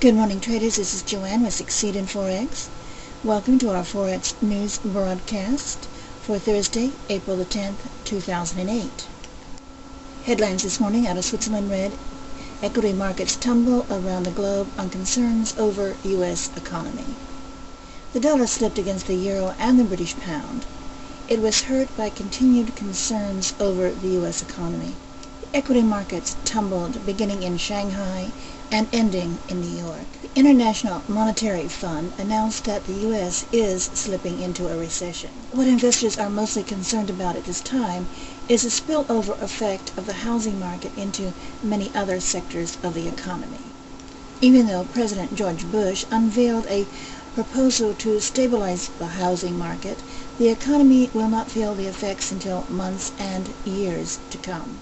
Good morning, traders. This is Joanne with Succeed in Forex. Welcome to our Forex news broadcast for Thursday, April the 10th, 2008. Headlines this morning out of Switzerland read, equity markets tumble around the globe on concerns over U.S. economy. The dollar slipped against the euro and the British pound. It was hurt by continued concerns over the U.S. economy. The equity markets tumbled beginning in Shanghai and ending in New York. The International Monetary Fund announced that the U.S. is slipping into a recession. What investors are mostly concerned about at this time is the spillover effect of the housing market into many other sectors of the economy. Even though President George Bush unveiled a proposal to stabilize the housing market, the economy will not feel the effects until months and years to come.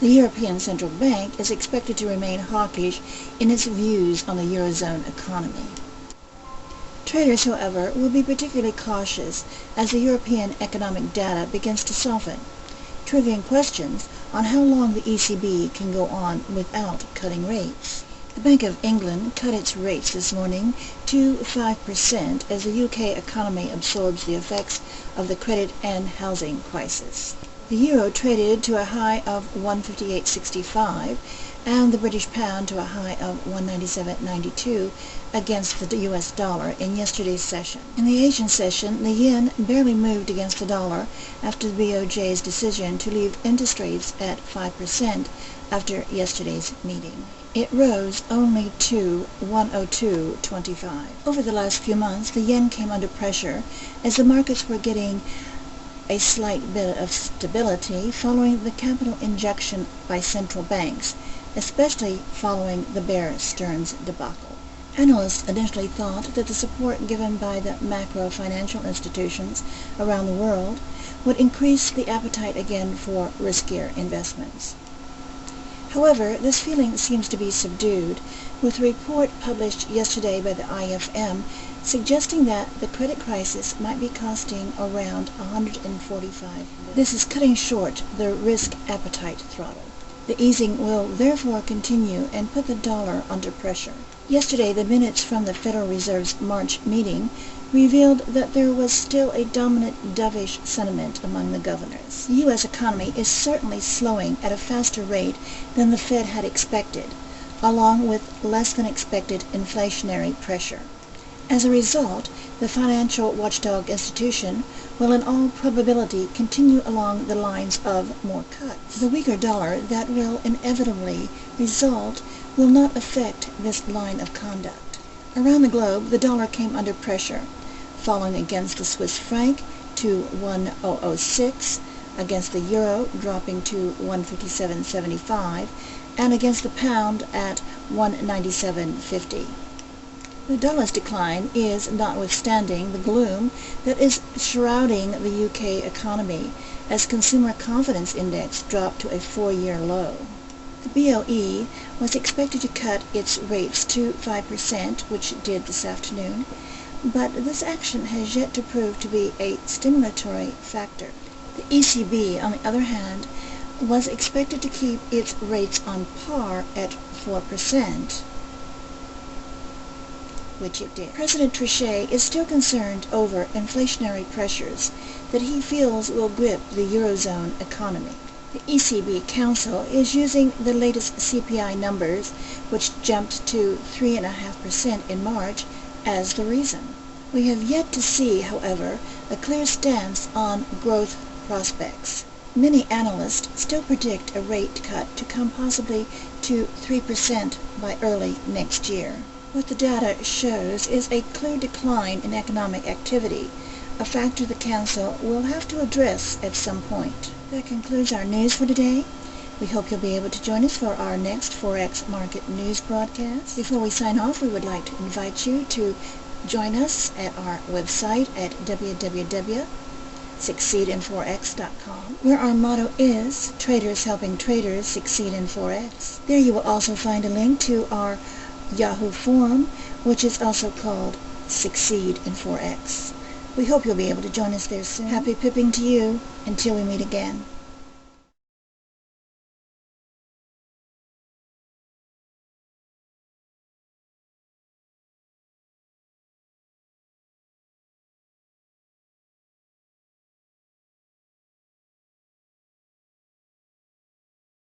The European Central Bank is expected to remain hawkish in its views on the Eurozone economy. Traders, however, will be particularly cautious as the European economic data begins to soften, triggering questions on how long the ECB can go on without cutting rates. The Bank of England cut its rates this morning to 5% as the UK economy absorbs the effects of the credit and housing crisis. The euro traded to a high of 158.65 and the British pound to a high of 197.92 against the US dollar in yesterday's session. In the Asian session, the yen barely moved against the dollar after the BOJ's decision to leave interest rates at 5% after yesterday's meeting. It rose only to 102.25. Over the last few months, the yen came under pressure as the markets were getting a slight bit of stability following the capital injection by central banks, especially following the Bear Stearns debacle. Analysts initially thought that the support given by the macro financial institutions around the world would increase the appetite again for riskier investments. However, this feeling seems to be subdued, with a report published yesterday by the IFM suggesting that the credit crisis might be costing around $145 billion. This is cutting short the risk appetite throttle. The easing will therefore continue and put the dollar under pressure. Yesterday, the minutes from the Federal Reserve's March meeting revealed that there was still a dominant dovish sentiment among the governors. The U.S. economy is certainly slowing at a faster rate than the Fed had expected, along with less than expected inflationary pressure. As a result, the financial watchdog institution will in all probability continue along the lines of more cuts. The weaker dollar that will inevitably result will not affect this line of conduct. Around the globe, the dollar came under pressure, falling against the Swiss franc to 1,006, against the euro dropping to 157.75, and against the pound at 197.50. The dollar's decline is notwithstanding the gloom that is shrouding the UK economy as consumer confidence index dropped to a 4-year low. The BOE was expected to cut its rates to 5%, which it did this afternoon, but this action has yet to prove to be a stimulatory factor. The ECB, on the other hand, was expected to keep its rates on par at 4%. Which it did. President Trichet is still concerned over inflationary pressures that he feels will grip the Eurozone economy. The ECB Council is using the latest CPI numbers, which jumped to 3.5% in March, as the reason. We have yet to see, however, a clear stance on growth prospects. Many analysts still predict a rate cut to come possibly to 3% by early next year. What the data shows is a clear decline in economic activity, a factor the Council will have to address at some point. That concludes our news for today. We hope you'll be able to join us for our next Forex Market News broadcast. Before we sign off, we would like to invite you to join us at our website at www.succeedinforex.com, where our motto is, Traders Helping Traders Succeed in Forex. There you will also find a link to our Yahoo forum, which is also called Succeed in Forex. We hope you'll be able to join us there soon. Happy pipping to you until we meet again.